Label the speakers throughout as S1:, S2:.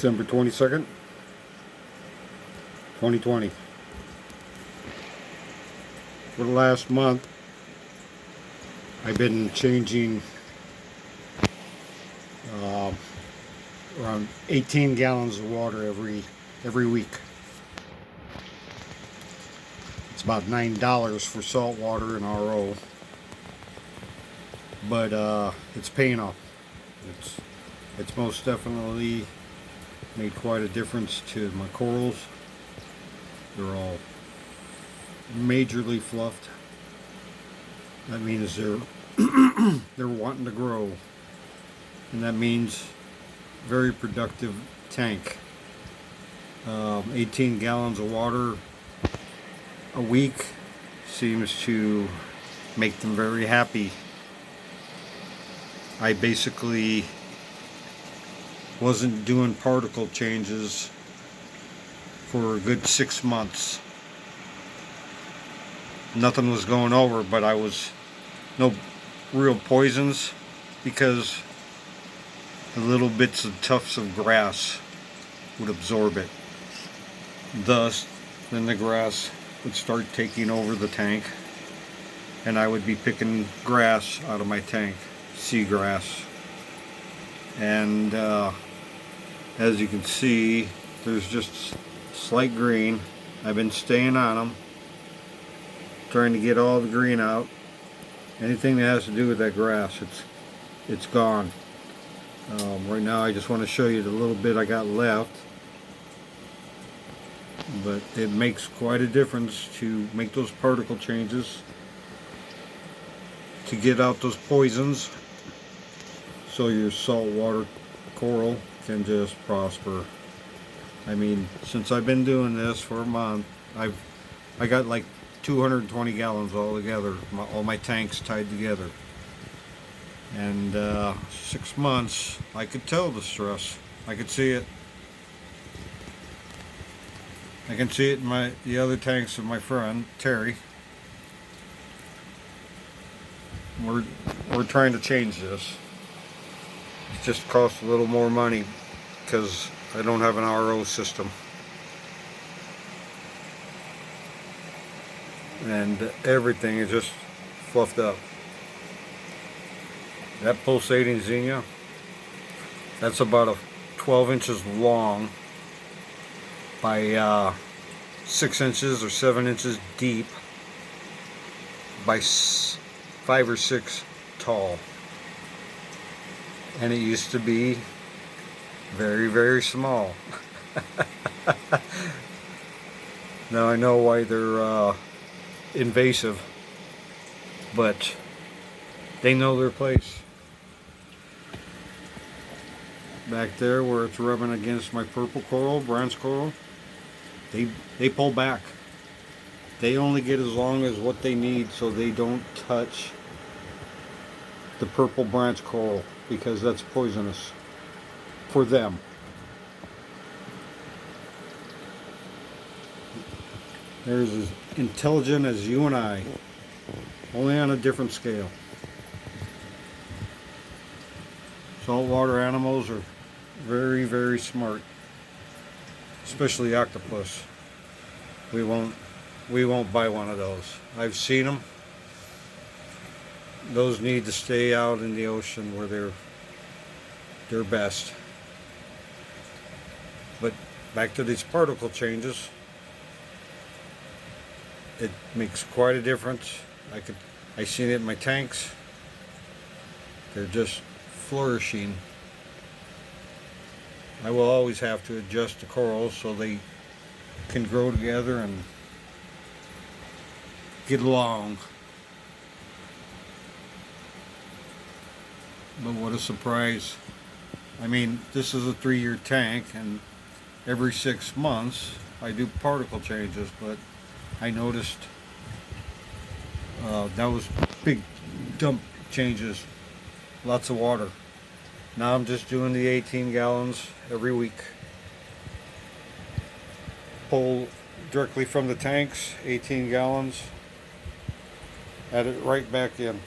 S1: December 22nd, 2020. For the last month, I've been changing around 18 gallons of water every week. It's about $9 for salt water and RO, but it's paying off. It's most definitely made quite a difference to my corals. They're all majorly fluffed. That means they're wanting to grow, and that means very productive tank. 18 gallons of water a week seems to make them very happy. I basically wasn't doing particle changes for a good 6 months. Nothing was going over, but I was no real poisons, because the little bits of tufts of grass would absorb it. Thus, then the grass would start taking over the tank, and I would be picking grass out of my tank, seagrass. And as you can see, there's just slight green. I've been staying on them, trying to get all the green out. Anything that has to do with that grass, it's gone. Right now I just want to show you the little bit I got left, but it makes quite a difference to make those particle changes to get out those poisons, so your saltwater coral can just prosper. I mean, since I've been doing this for a month, I got like 220 gallons all together, all my tanks tied together. And 6 months, I could tell the stress. I could see it. I can see it in the other tanks of my friend Terry. We're trying to change this. It just costs a little more money because I don't have an RO system. And everything is just fluffed up. That pulsating zinnia, that's about 12 inches long by 6 inches or 7 inches deep by 5 or 6 tall. And it used to be very, very small. Now I know why they're invasive, but they know their place. Back there where it's rubbing against my purple coral, bronze coral, they pull back. They only get as long as what they need, so they don't touch the purple bronze coral, because that's poisonous for them. They're as intelligent as you and I, only on a different scale. Saltwater animals are very, very smart, especially octopus. We won't buy one of those. I've seen them. Those need to stay out in the ocean where they're best. But back to these particle changes, it makes quite a difference. I seen it in my tanks. They're just flourishing. I will always have to adjust the corals so they can grow together and get along. But what a surprise. I mean, this is a 3-year tank, and every 6 months I do particle changes, but I noticed that was big dump changes, lots of water. Now I'm just doing the 18 gallons every week. Pull directly from the tanks, 18 gallons, add it right back in.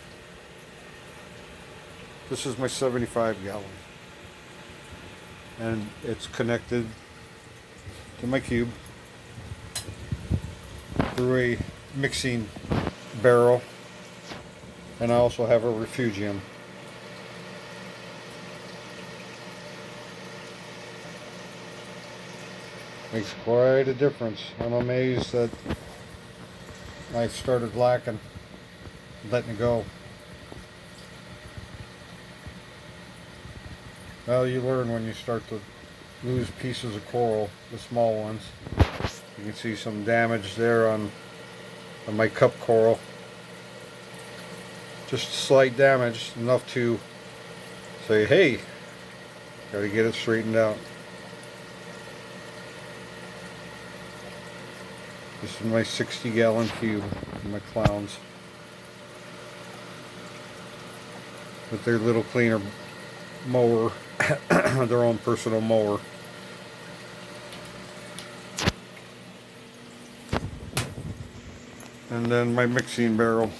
S1: This is my 75 gallon. and it's connected to my cube through a mixing barrel, and I also have a refugium. Makes quite a difference. I'm amazed that I started lacking, letting it go. Well, you learn when you start to lose pieces of coral, the small ones. You can see some damage there on my cup coral. Just slight damage, enough to say, hey, gotta get it straightened out. This is my 60-gallon cube, my clowns. With their little cleaner mower, their own personal mower. And then my mixing barrel.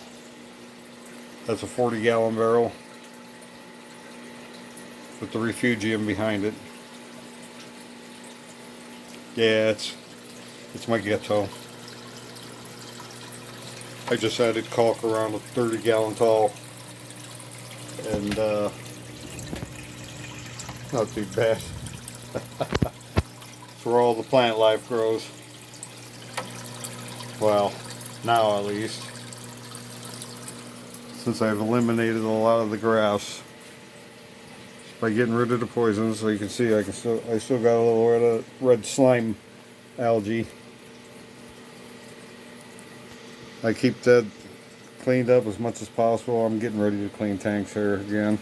S1: That's a 40-gallon barrel with the refugium behind it. Yeah, it's my ghetto. I just added caulk around a 30-gallon tall, and not too bad. It's where all the plant life grows. Well, now at least. Since I've eliminated a lot of the grass by getting rid of the poisons, so you can see I still got a little red slime algae. I keep that cleaned up as much as possible. I'm getting ready to clean tanks here again.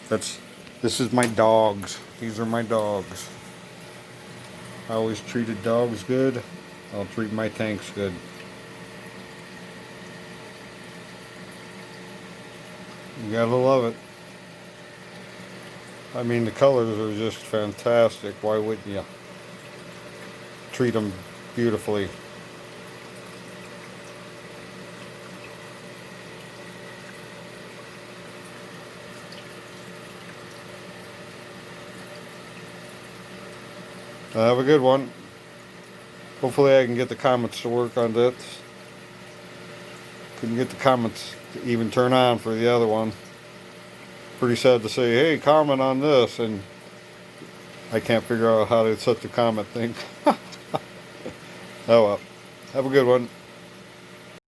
S1: This is my dogs. These are my dogs. I always treated dogs good. I'll treat my tanks good. You gotta love it. I mean, the colors are just fantastic. Why wouldn't you? Treat them beautifully. Have a good one. Hopefully I can get the comments to work on this. Couldn't get the comments to even turn on for the other one. Pretty sad to say, hey, comment on this, and I can't figure out how to set the comment thing. Oh well. Have a good one.